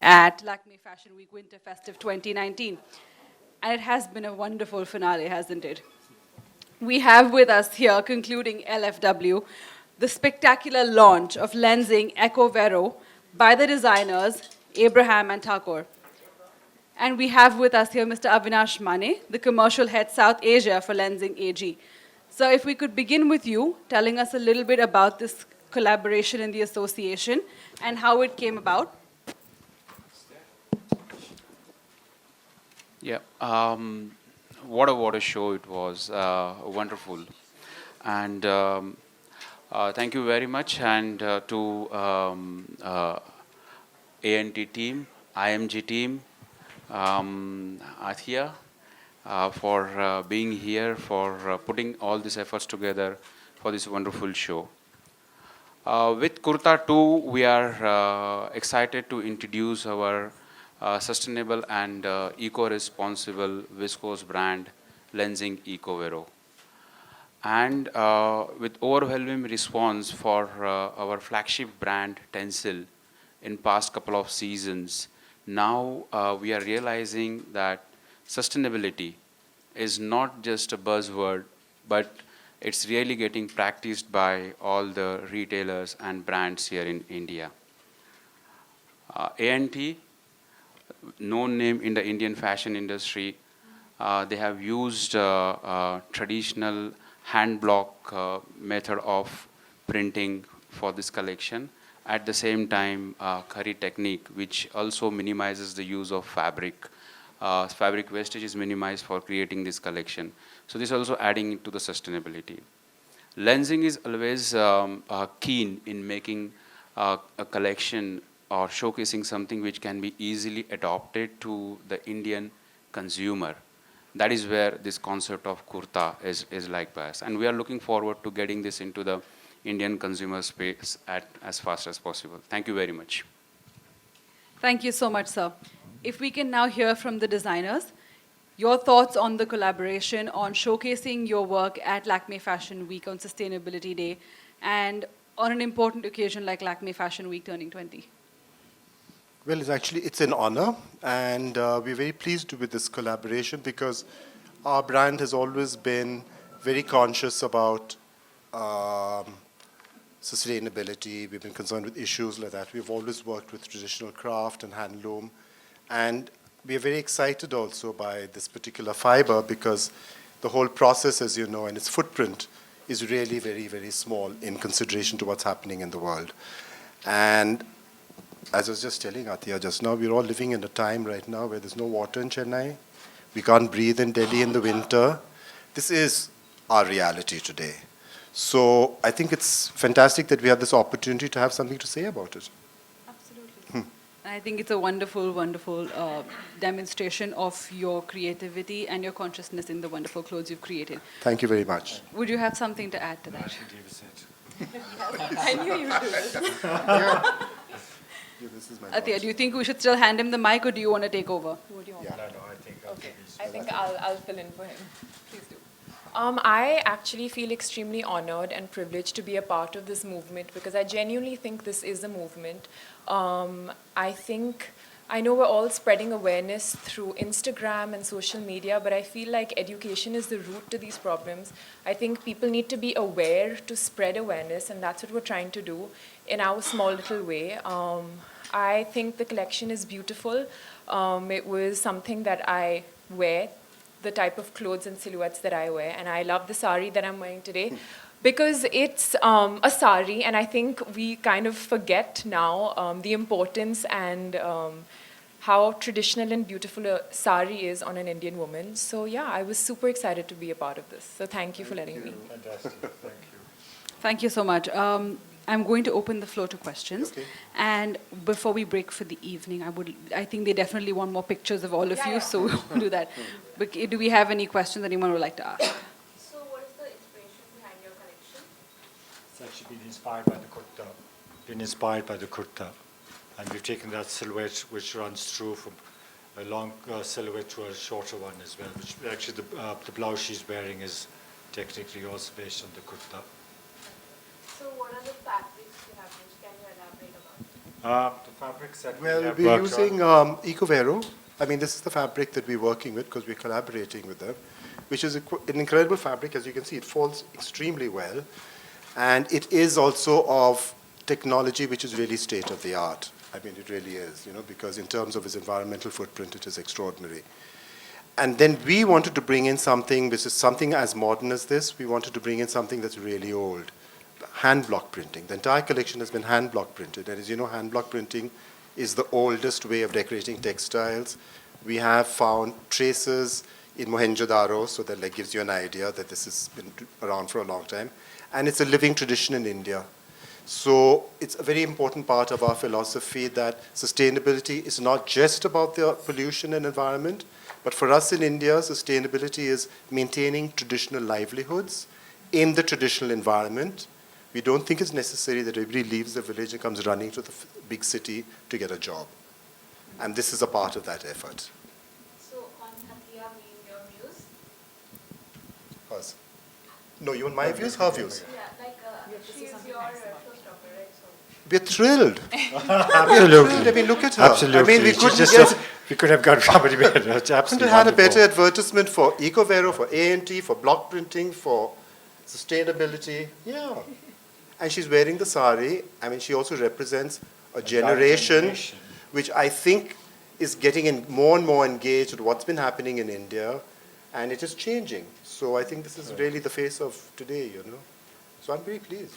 at Lakme Fashion Week Winter Festive 2019. And it has been a wonderful finale, hasn't it? We have with us here, concluding LFW, the spectacular launch of Lenzing Eco Vero by the designers Abraham and Thakur. And we have with us here Mr. Avinash Mane, the commercial head South Asia for Lenzing AG. So if we could begin with you, telling us a little bit about this collaboration in the association and how it came about. Yeah, what a show it was, wonderful, and thank you very much, and to ANT team, IMG team, Athia, for being here, for putting all these efforts together for this wonderful show. With Kurta 2, we are excited to introduce our sustainable and eco-responsible viscose brand, Lenzing EcoVero. And with overwhelming response for our flagship brand, Tencel, in past couple of seasons, now we are realizing that sustainability is not just a buzzword, but it's really getting practiced by all the retailers and brands here in India. ANT, known name in the Indian fashion industry, they have used traditional hand block method of printing for this collection. At the same time, curry technique, which also minimizes the use of fabric. Fabric wastage is minimized for creating this collection. So this is also adding to the sustainability. Lenzing is always keen in making a collection or showcasing something which can be easily adopted to the Indian consumer. That is where this concept of kurta is like by us. And we are looking forward to getting this into the Indian consumer space as fast as possible. Thank you very much. Thank you so much, sir. If we can now hear from the designers, your thoughts on the collaboration, on showcasing your work at Lakme Fashion Week on Sustainability Day, and on an important occasion like Lakme Fashion Week turning 20. Well, it's an honor, and we're very pleased with this collaboration because our brand has always been very conscious about sustainability. We've been concerned with issues like that. We've always worked with traditional craft and handloom, and we are very excited also by this particular fiber because the whole process, as you know, and its footprint is really very, very small in consideration to what's happening in the world. And as I was just telling Athiya just now, we're all living in a time right now where there's no water in Chennai. We can't breathe in Delhi in the winter. This is our reality today. So I think it's fantastic that we have this opportunity to have something to say about it. Absolutely. I think it's a wonderful, wonderful demonstration of your creativity and your consciousness in the wonderful clothes you've created. Thank you very much. Would you have something to add to that? I knew you'd do this. Athiya, do you think we should still hand him the mic, or do you want to take over? What do you want? Yeah. I think I'll fill in for him. Please do. I actually feel extremely honored and privileged to be a part of this movement because I genuinely think this is a movement. I know we're all spreading awareness through Instagram and social media, but I feel like education is the root to these problems. I think people need to be aware to spread awareness, and that's what we're trying to do in our small little way. I think the collection is beautiful. It was something that I wear, the type of clothes and silhouettes that I wear, and I love the sari that I'm wearing today because it's a sari, and I think we kind of forget now the importance and how traditional and beautiful a sari is on an Indian woman. So yeah, I was super excited to be a part of this. So thank you for letting me. Fantastic. Thank you. Thank you so much. I'm going to open the floor to questions. Okay. And before we break for the evening, I think they definitely want more pictures of all of you, so we'll do that. But do we have any questions anyone would like to ask? So what is the inspiration behind your collection? It's actually been inspired by the kurta. And we've taken that silhouette which runs through from a long silhouette to a shorter one as well, which actually the blouse she's wearing is technically also based on the kurta. So what are the fabrics you have used? Can you elaborate about it? The fabrics that Well, we have we're worked using on. Ecovero. I mean, this is the fabric that we're working with because we're collaborating with them, which is an incredible fabric. As you can see, it folds extremely well. And it is also of technology which is really state of the art. I mean, it really is, you know, because in terms of its environmental footprint, it is extraordinary. And then we wanted to bring in something which is something as modern as this. We wanted to bring in something that's really old. Hand block printing. The entire collection has been hand block printed. And as you know, hand block printing is the oldest way of decorating textiles. We have found traces in Mohenjo-daro, so that like gives you an idea that this has been around for a long time. And it's a living tradition in India. So it's a very important part of our philosophy that sustainability is not just about the pollution and environment, but for us in India, sustainability is maintaining traditional livelihoods in the traditional environment. We don't think it's necessary that everybody leaves the village and comes running to the big city to get a job. And this is a part of that effort. So on Hatia being your muse? Hers. No, you want my views, her views? Yeah, like she is your showstopper, right? So We're thrilled. Absolutely. I mean, look at her. Absolutely. I mean, we She couldn't just get, we could have got somebody better. It's couldn't absolutely have had a wonderful. better advertisement for Ecovero, for A&T, for block printing, for sustainability. Yeah. And she's wearing the sari. I mean, she also represents a generation which I think is getting more and more engaged with what's been happening in India, and it is changing. So I think this is really the face of today, you know. So I'm very pleased.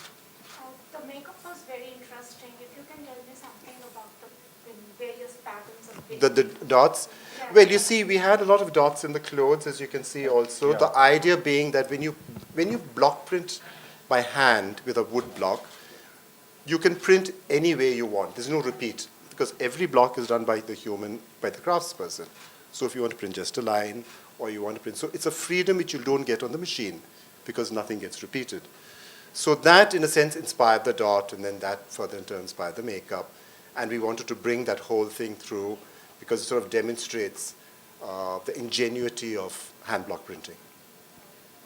the makeup was very interesting. If you can tell me something about the various patterns of The dots. Yeah. Well, you see, we had a lot of dots in the clothes, as you can see also. Yeah. The idea being that when you block print by hand with a wood block, you can print any way you want. There's no repeat, because every block is done by the human, by the craftsperson. So if you want to print just a line, or you want to print, so it's a freedom which you don't get on the machine, because nothing gets repeated. So that, in a sense, inspired the dot, and then that further in turn inspired the makeup. And we wanted to bring that whole thing through, because it sort of demonstrates the ingenuity of hand block printing.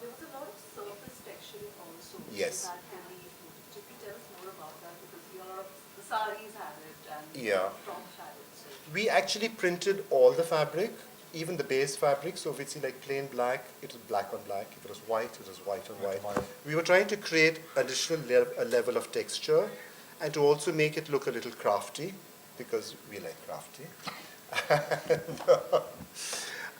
There was a lot of surface texturing also. Yes. That really, if you tell us more about that, because a lot of the saris had it and Yeah. tops had it. So. We actually printed all the fabric, even the base fabric. So if it's like plain black, it was black on black. If it was white, it was white on white. We were trying to create additional a level of texture and to also make it look a little crafty, because we like crafty.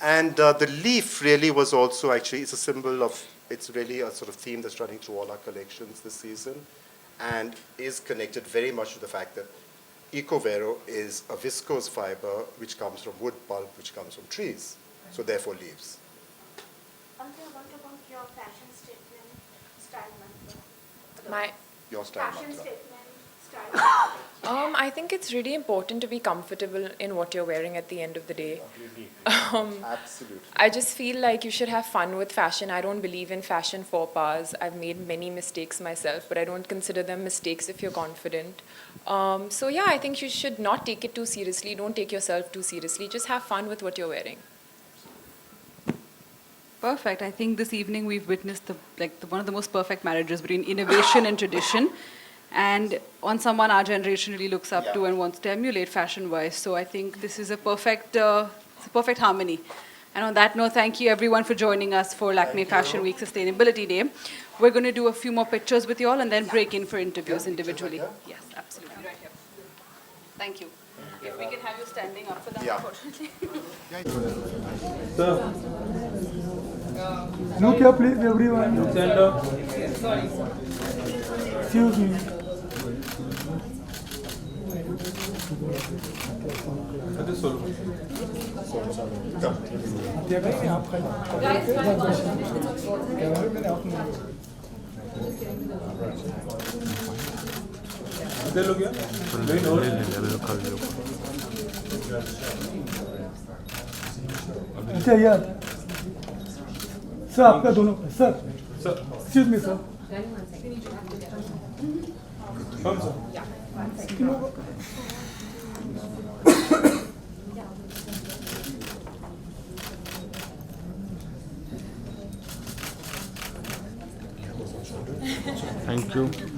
And the leaf really was also actually, it's a symbol of, it's really a sort of theme that's running through all our collections this season, and is connected very much to the fact that Ecovero is a viscose fiber which comes from wood pulp, which comes from trees, so therefore leaves. What about your fashion statement style mantra? My Your style Fashion mantra. statement style. I think it's really important to be comfortable in what you're wearing at the end of the day. Absolutely. I just feel like you should have fun with fashion. I don't believe in fashion faux pas. I've made many mistakes myself, but I don't consider them mistakes if you're confident. So yeah, I think you should not take it too seriously. Don't take yourself too seriously. Just have fun with what you're wearing. Perfect. I think this evening we've witnessed one of the most perfect marriages between innovation and tradition, and on someone our generation really looks up to and wants to emulate fashion-wise. So I think this is a perfect harmony. And on that note, thank you everyone for joining us for Lakme Fashion Week Sustainability Day. We're going to do a few more pictures with you all and then break in for interviews individually. Yes, absolutely. Right here. Thank you. If we can have you standing up for that, Yeah. unfortunately. Look here, please, everyone. Stand up. Excuse me. इधर लोग क्या? अच्छा यार sir आपका दोनों sir excuse me sir Thank you.